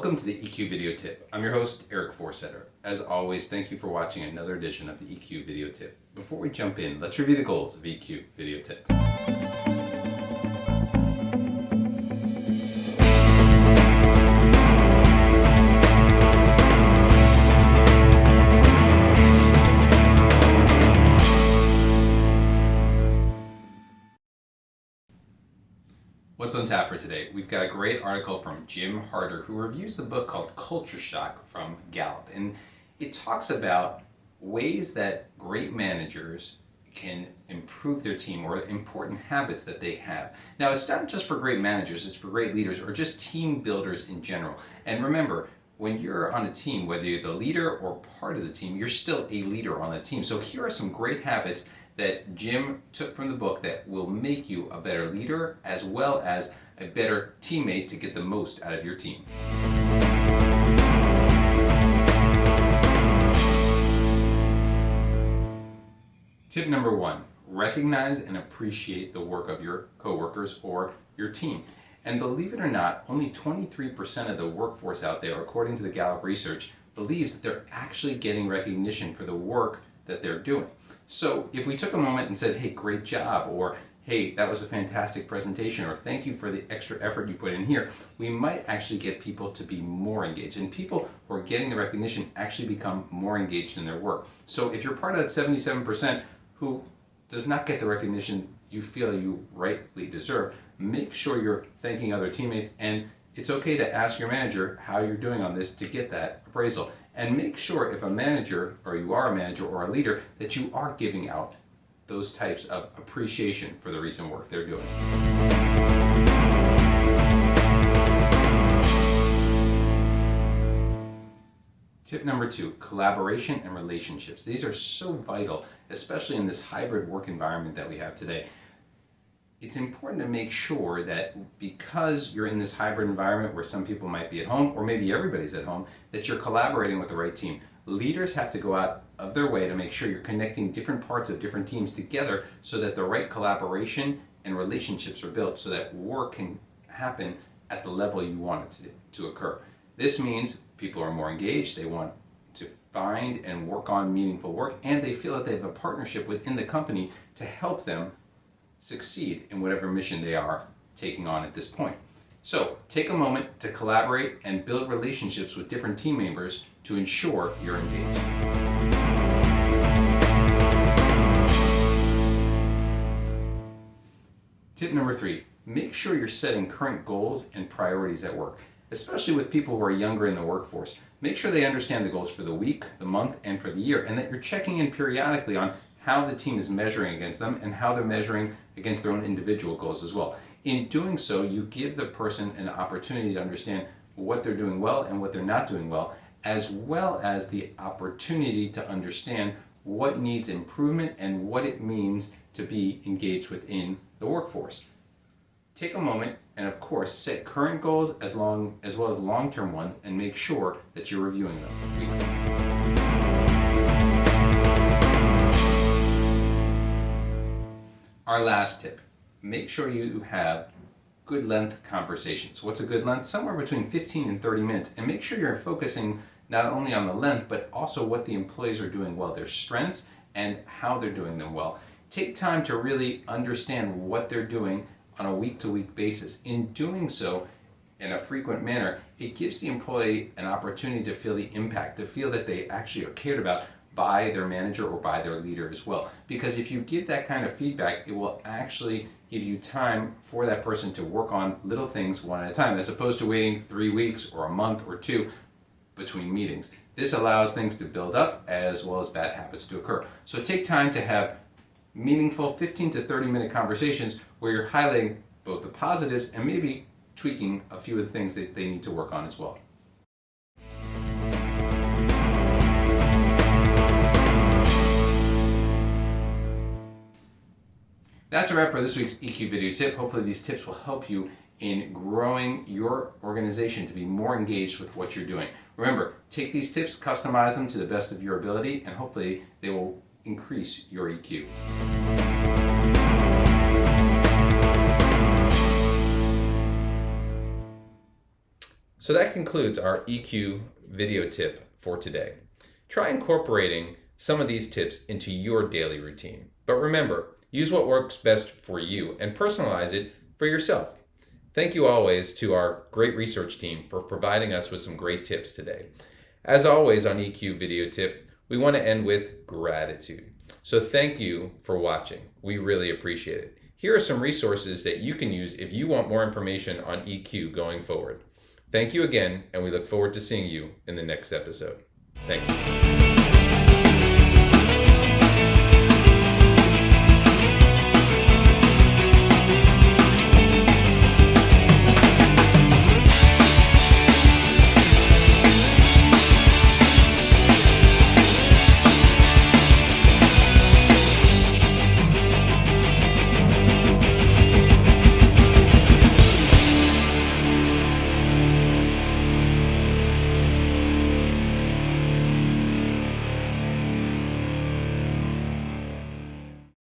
Welcome to the EQ Video Tip. I'm your host, Eric Forsetter. As always, thank you for watching another edition of the EQ Video Tip. Before we jump in, let's review the goals of EQ Video Tip. What's on tap for today? We've got a great article from Jim Harter, who reviews the book called Culture Shock from Gallup. And it talks about ways that great managers can improve their team, or important habits that they have. Now, it's not just for great managers, it's for great leaders or just team builders in general. And remember, when you're on a team, whether you're the leader or part of the team, you're still a leader on the team. So here are some great habits that Jim took from the book that will make you a better leader as well as a better teammate to get the most out of your team. Tip number 1, recognize and appreciate the work of your coworkers or your team. And believe it or not, only 23% of the workforce out there, according to the Gallup research, believes that they're actually getting recognition for the work that they're doing. So if we took a moment and said, hey, great job, or hey, that was a fantastic presentation, or thank you for the extra effort you put in here, we might actually get people to be more engaged. And people who are getting the recognition actually become more engaged in their work. So if you're part of that 77% who does not get the recognition you feel you rightly deserve, make sure you're thanking other teammates, and it's okay to ask your manager how you're doing on this to get that appraisal. And make sure if a manager, or you are a manager or a leader, that you are giving out those types of appreciation for the recent work they're doing. Tip number 2, collaboration and relationships. These are so vital, especially in this hybrid work environment that we have today. It's important to make sure that because you're in this hybrid environment where some people might be at home, or maybe everybody's at home, that you're collaborating with the right team. Leaders have to go out of their way to make sure you're connecting different parts of different teams together so that the right collaboration and relationships are built so that work can happen at the level you want it to occur. This means people are more engaged, they want to find and work on meaningful work, and they feel that they have a partnership within the company to help them succeed in whatever mission they are taking on at this point. So take a moment to collaborate and build relationships with different team members to ensure you're engaged. Tip number 3, make sure you're setting current goals and priorities at work, especially with people who are younger in the workforce. Make sure they understand the goals for the week, the month, and for the year, and that you're checking in periodically on how the team is measuring against them and how they're measuring against their own individual goals as well. In doing so, you give the person an opportunity to understand what they're doing well and what they're not doing well as the opportunity to understand what needs improvement and what it means to be engaged within the workforce. Take a moment and, of course, set current goals as well as long-term ones, and make sure that you're reviewing them weekly. Our last tip, make sure you have good length conversations. What's a good length? Somewhere between 15 and 30 minutes. And make sure you're focusing not only on the length, but also what the employees are doing well, their strengths and how they're doing them well. Take time to really understand what they're doing on a week-to-week basis. In doing so, in a frequent manner, it gives the employee an opportunity to feel the impact, to feel that they actually are cared about by their manager or by their leader as well. Because if you give that kind of feedback, it will actually give you time for that person to work on little things one at a time, as opposed to waiting 3 weeks or a month or 2 between meetings. This allows things to build up as well as bad habits to occur. So take time to have meaningful 15 to 30 minute conversations where you're highlighting both the positives and maybe tweaking a few of the things that they need to work on as well. That's a wrap for this week's EQ Video Tip. Hopefully these tips will help you in growing your organization to be more engaged with what you're doing. Remember, take these tips, customize them to the best of your ability, and hopefully they will increase your EQ. So that concludes our EQ video tip for today. Try incorporating some of these tips into your daily routine. But remember, use what works best for you and personalize it for yourself. Thank you always to our great research team for providing us with some great tips today. As always on EQ Video Tip, we want to end with gratitude. So thank you for watching. We really appreciate it. Here are some resources that you can use if you want more information on EQ going forward. Thank you again, and we look forward to seeing you in the next episode. Thank you.